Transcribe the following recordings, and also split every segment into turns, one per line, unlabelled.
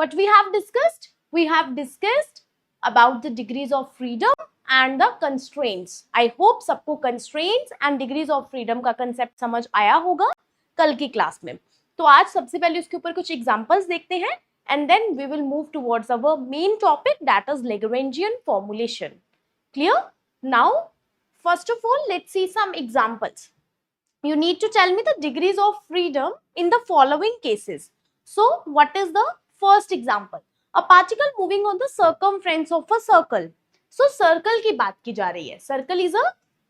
What we have discussed? We have discussed about the degrees of freedom and the constraints. I hope सबको constraints and degrees of freedom का concept समझ आया होगा कल की class में. तो आज सबसे पहले उसके ऊपर कुछ एग्जांपल्स देखते हैं and then we will move towards our main topic, that is Lagrangian formulation. Clear? Now, first of all, let's see some examples. You need to tell me the degrees of freedom in the following cases. So, what is the first example? A particle moving on the circumference of a circle. So, circle की बात की जा रही है. Circle is a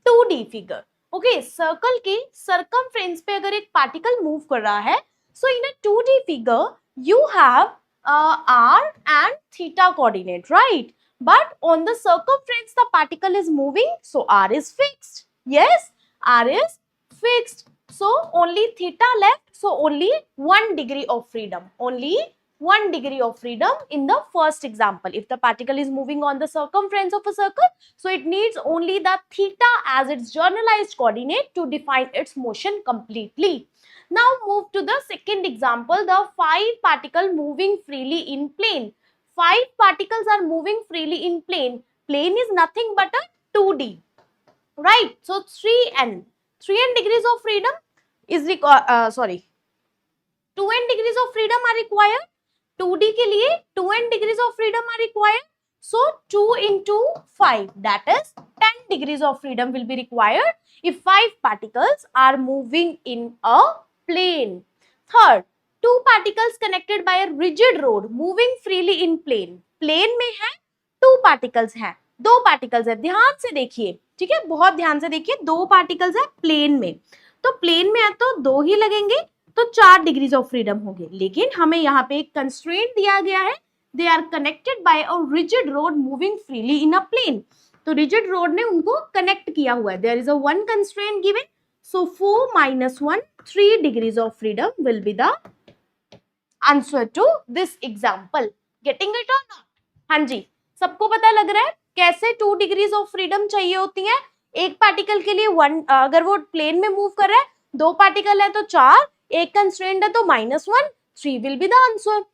2D figure. Okay, circle के circumference पे अगर एक particle move कर रहा है, so in a 2D figure, you have r and theta coordinate, right? But on the circumference, the particle is moving, so r is fixed. Yes, r is fixed. So only theta left, so only 1 degree of freedom. Only 1 degree of freedom in the first example. If the particle is moving on the circumference of a circle, so it needs only the theta as its generalized coordinate to define its motion completely. Now move to the second example, the 5 particles moving freely in plane. 5 particles are moving freely in plane. Plane is nothing but a 2D, right? So 3n degrees of freedom is 2n degrees of freedom are required. 2D के लिए 2n degrees of freedom are required. So 2 into 5, that is 10 degrees of freedom will be required if 5 particles are moving in a plane. Third, 2 particles connected by a rigid rod moving freely in plane. Plane में है 2 particles हैं, 2 particles है. ध्यान से देखिए, ठीक है, बहुत ध्यान से देखिए. 2 पार्टिकल्स है प्लेन में, तो प्लेन में है तो 2 ही लगेंगे, तो 4 डिग्रीज ऑफ फ्रीडम होंगे. लेकिन हमें यहाँ पे एक कंस्ट्रेंट दिया गया है, they are connected by a rigid rod moving freely in a plane. तो रिजिड रोड ने उनको कनेक्ट किया हुआ है. There is a 1 constraint given, so 4 - 1, 3 degrees of freedom will be the answer to this example. Getting it और not? हाँ जी, सबको पता लग रहा है कैसे 2 डिग्रीज ऑफ फ्रीडम चाहिए होती है. एक पार्टिकल के लिए 1, अगर वो प्लेन में मूव कर रहा है, 2 पार्टिकल है तो 4, एक कंस्ट्रेंट है तो -1, 3 will be the answer.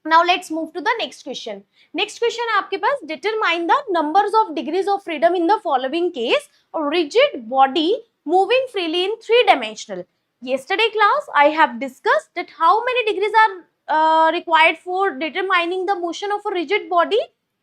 Now let's move to the next question. Next question है आपके पास, determine the numbers of degrees of freedom in the following case. Rigid body moving freely in 3 dimensional. Yesterday class I have discussed that how many degrees are required for determining the motion of a rigid body.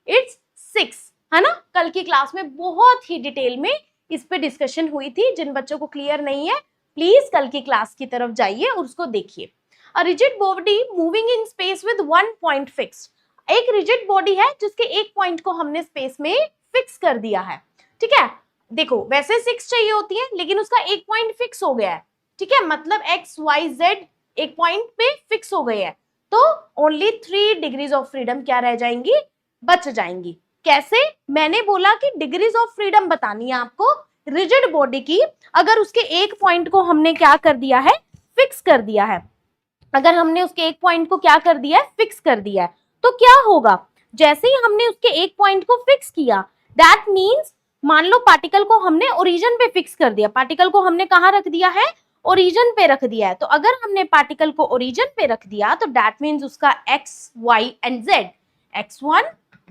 It's 6, है ना. कल की class में बहुत ही detail में इस पे discussion हुई थी. जिन बच्चों को क्लियर नहीं है, प्लीज कल की क्लास की तरफ जाइए और उसको देखिए. A rigid body moving in space with 1 point fix. एक रिजिड बॉडी है जिसके एक पॉइंट को हमने स्पेस में फिक्स कर दिया है, ठीक है. देखो वैसे 6 चाहिए होती है, लेकिन उसका एक पॉइंट फिक्स हो गया है, ठीक है. मतलब x, y, z एक पॉइंट पे फिक्स हो गए हैं, तो ओनली 3 डिग्रीज ऑफ फ्रीडम क्या रह जाएंगी, बच जाएंगी. कैसे? मैंने बोला कि डिग्रीज ऑफ फ्रीडम बतानी है आपको रिजिड बॉडी की. अगर उसके एक पॉइंट को हमने क्या कर दिया है, फिक्स कर दिया है. अगर हमने उसके एक पॉइंट को क्या कर दिया है, फिक्स कर दिया है, तो क्या होगा. जैसे ही हमने उसके एक पॉइंट को फिक्स किया, दैट मीन्स मान लो पार्टिकल को हमने ओरिजिन पे फिक्स कर दिया. पार्टिकल को हमने कहाँ रख दिया है, ओरिजिन पे रख दिया है. तो अगर हमने पार्टिकल को ओरिजिन पे रख दिया, तो दैट मीन्स उसका x, y and z, x1,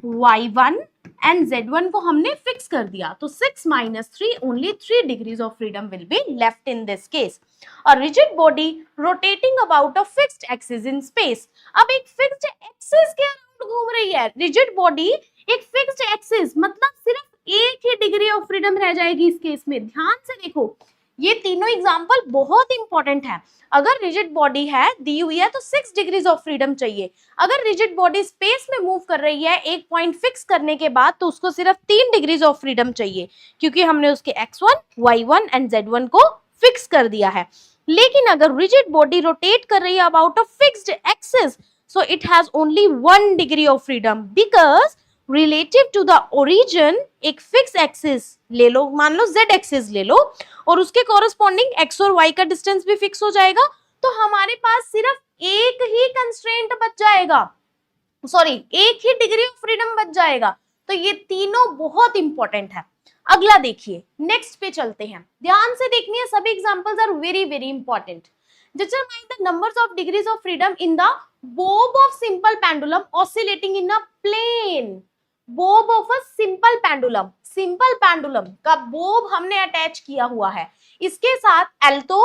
y1 and z1 को हमने फिक्स कर दिया. तो 6 - 3, only 3 degrees of freedom will be left in this case. A rigid body rotating about a fixed axis in space. अब एक fixed axis के around घूम रही है रिजिड बॉडी, एक फिक्स्ड एक्सिस, मतलब सिर्फ एक ही डिग्री ऑफ फ्रीडम रह जाएगी इस केस में. ध्यान से देखो, ये तीनों एग्जाम्पल बहुत इंपॉर्टेंट है. अगर रिजिड बॉडी है दी हुई है तो 6 डिग्रीज ऑफ फ्रीडम चाहिए. अगर रिजिड बॉडी स्पेस में मूव कर रही है एक पॉइंट फिक्स करने के बाद, तो उसको सिर्फ 3 डिग्रीज ऑफ फ्रीडम चाहिए, क्योंकि हमने उसके x1, y1 एंड z1 को फिक्स कर दिया है. लेकिन अगर रिजिड बॉडी रोटेट कर रही है about a fixed axis, so it has only 1 degree of freedom, because relative to the origin एक फिक्स एक्सिस ले लो, मान लो z एक्सिस ले लो, और उसके कॉरेस्पॉन्डिंग x और y का डिस्टेंस भी फिक्स हो जाएगा. तो हमारे पास सिर्फ एक ही कंस्ट्रेंट बच जाएगा, सॉरी एक ही डिग्री ऑफ फ्रीडम बच जाएगा. तो ये तीनों बहुत इंपॉर्टेंट है. अगला देखिए, नेक्स्ट पे चलते हैं. ध्यान से देखनी है, सभी examples are very very important. Determine the numbers of degrees of freedom in the bob of simple pendulum oscillating in a plane. bob of a simple pendulum, simple pendulum का bob हमने अटैच किया हुआ है, इसके साथ L तो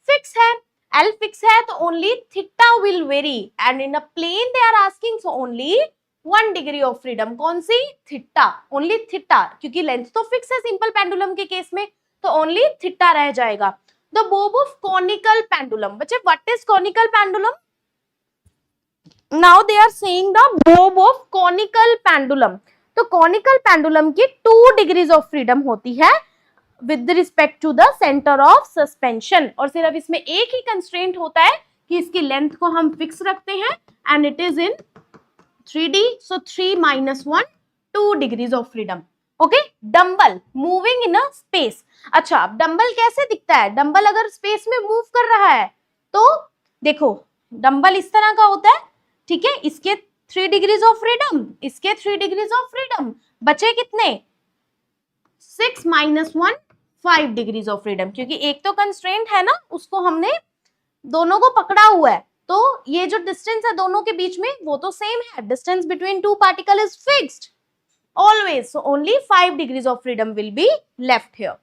fix है, L fix है तो only theta will vary and in a plane they are asking so only 1 degree of freedom. कौन सी? थीटा, ओनली थीटा, क्योंकि लेंथ तो फिक्स है सिंपल पेंडुलम के केस में, तो ओनली थीटा रह जाएगा. The bob of conical pendulum. बच्चे what is conical pendulum? Now they are saying the bob of conical pendulum. तो कॉनिकल पेंडुलम की 2 डिग्रीज ऑफ फ्रीडम होती है with respect to the centre of suspension, और सिर्फ इसमें एक ही कंस्ट्रेंट होता है कि इसकी लेंथ को हम फिक्स रखते हैं and it is in 3D, so 3 minus 1, 2 degrees of freedom. Okay, dumbbell moving in a space. अच्छा, अब डम्बल कैसे दिखता है? डम्बल अगर स्पेस में मूव कर रहा है तो देखो डम्बल इस तरह का होता है, ठीक है, इसके 3 डिग्रीज ऑफ फ्रीडम, इसके 3 डिग्रीज ऑफ फ्रीडम, बचे कितने? 6 minus 1, 5 डिग्रीज ऑफ फ्रीडम, क्योंकि एक तो कंस्ट्रेंट है ना, उसको हमने दोनों को पकड़ा हुआ है, तो ये जो डिस्टेंस है दोनों के बीच में वो तो सेम है. Distance between 2 particle is fixed always, so only 5 degrees of freedom will be left here.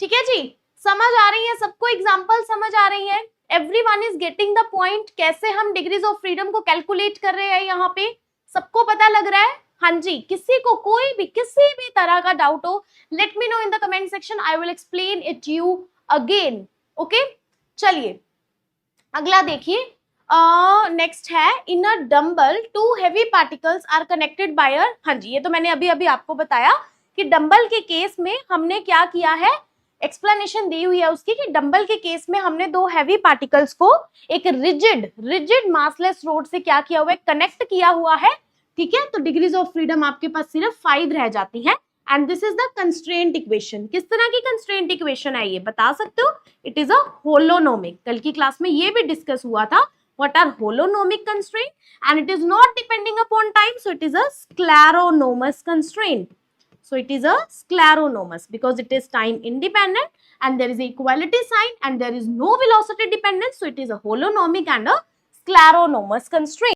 ठीक है जी, समझ आ रही है सबको? एग्जांपल समझ आ रही है? Everyone is getting the point? कैसे हम डिग्रीज ऑफ फ्रीडम को कैलकुलेट कर रहे हैं यहाँ पे, सबको पता लग रहा है? हाँ जी, किसी को कोई भी किसी भी तरह का डाउट हो, let me know in the comment section, I will explain it you again. Okay, चलिए अगला देखिए. नेक्स्ट है, in a dumbbell 2 heavy particles are connected by a. हाँ जी, ये तो मैंने अभी अभी आपको बताया कि डंबल के केस में हमने क्या किया है, एक्सप्लेनेशन दी हुई है उसकी कि डंबल के केस में हमने 2 हैवी पार्टिकल्स को एक रिजिड मासलेस रोड से क्या किया हुआ है, कनेक्ट किया हुआ है. ठीक है, तो डिग्रीज ऑफ फ्रीडम आपके पास सिर्फ 5 रह जाती है. And this is the constraint equation. किस तरह की कंस्ट्रेंट इक्वेशन है ये बता सकते हो? It is a holonomic. कल की क्लास में ये भी डिस्कस हुआ था. What are holonomic constraint? And it is not depending upon time, so it is a scleronomous constraint. So it is a scleronomous because it is time independent and there is a equality sign and there is no velocity dependence. So it is a holonomic and a scleronomous constraint.